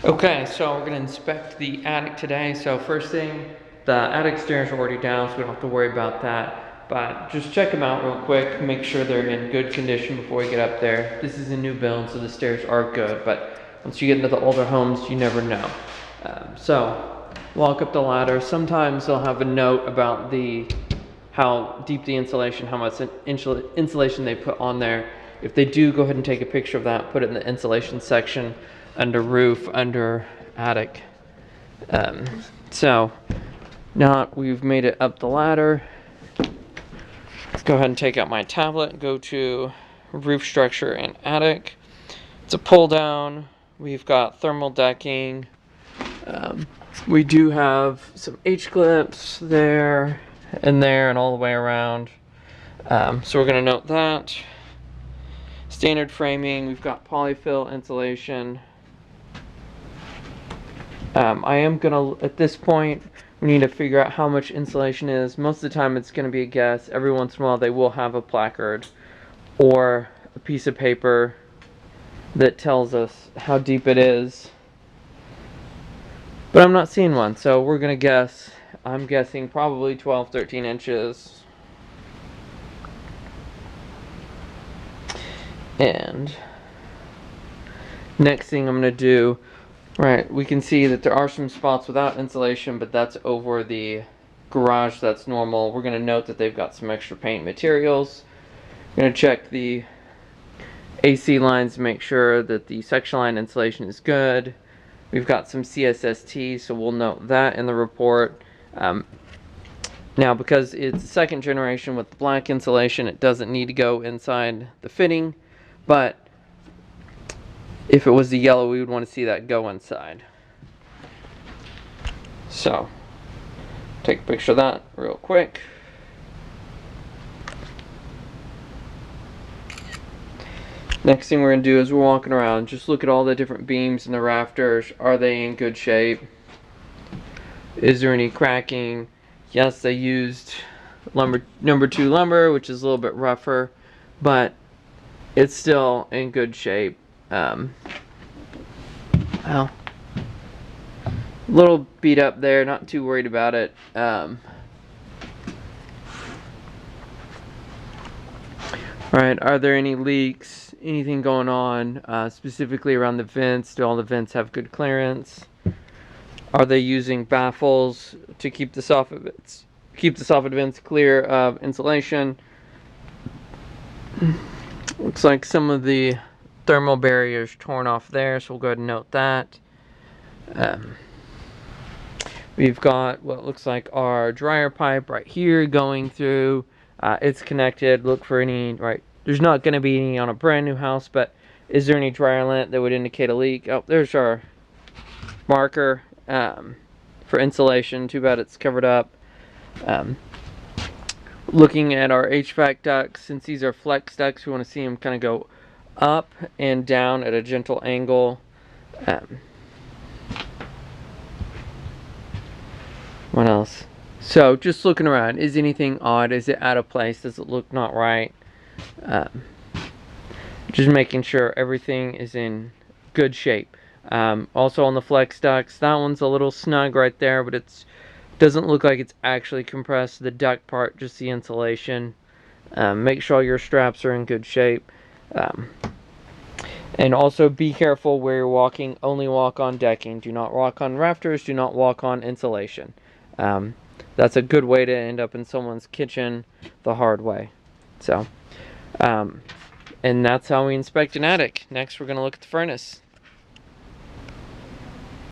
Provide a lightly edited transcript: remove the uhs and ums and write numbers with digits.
Okay, so we're gonna inspect the attic today. So first thing, the attic stairs are already down, so we don't have to worry about that. But just check them out real quick, make sure they're in good condition before you get up there. This is a new build, so the stairs are good, but once you get into the older homes, you never know. So walk up the ladder. Sometimes they'll have a note about how deep the insulation, how much insulation they put on there. If they do, go ahead and take a picture of that, put it in the insulation section under roof, under attic. So now we've made it up the ladder. Let's go ahead and take out my tablet, go to roof structure and attic. It's a pull down. We've got thermal decking. We do have some H-clips there and all the way around. So we're gonna note that. Standard framing, we've got polyfill insulation. I am gonna, at this point, we need to figure out how much insulation is. Most of the time it's gonna be a guess. Every once in a while they will have a placard or a piece of paper that tells us how deep it is. But I'm not seeing one, so we're gonna guess. I'm guessing probably 12, 13 inches. And next thing I'm gonna do, right, we can see that there are some spots without insulation, but that's over the garage, that's normal. We're gonna note that they've got some extra paint materials. We're gonna check the AC lines, make sure that the section line insulation is good. We've got some CSST, so we'll note that in the report. Now, because it's second generation with the black insulation, it doesn't need to go inside the fitting, but if it was the yellow, we would want to see that go inside. So, take a picture of that real quick. Next thing we're going to do is we're walking around, just look at all the different beams and the rafters. Are they in good shape? Is there any cracking? Yes, they used lumber, number 2 lumber, which is a little bit rougher, but it's still in good shape. Well, a little beat up there, not too worried about it. Alright, are there any leaks, anything going on, specifically around the vents? Do all the vents have good clearance? Are they using baffles to keep the soffit vents clear of insulation? Looks like some of the thermal barriers torn off there, so we'll go ahead and note that. We've got what looks like our dryer pipe right here going through. It's connected. Look for any, right, there's not going to be any on a brand new house, but is there any dryer lint that would indicate a leak? Oh, there's our marker for insulation. Too bad it's covered up. Looking at our HVAC ducts, since these are flex ducts, we want to see them kind of go up and down at a gentle angle. What else? So just looking around, is anything odd? Is it out of place? Does it look not right? Just making sure everything is in good shape. Also on the flex ducts, that one's a little snug right there, but it doesn't look like it's actually compressed. The duct part, just the insulation. Make sure all your straps are in good shape. And also be careful where you're walking. Only walk on decking. Do not walk on rafters. Do not walk on insulation. That's a good way to end up in someone's kitchen the hard way. So, and that's how we inspect an attic. Next, we're going to look at the furnace.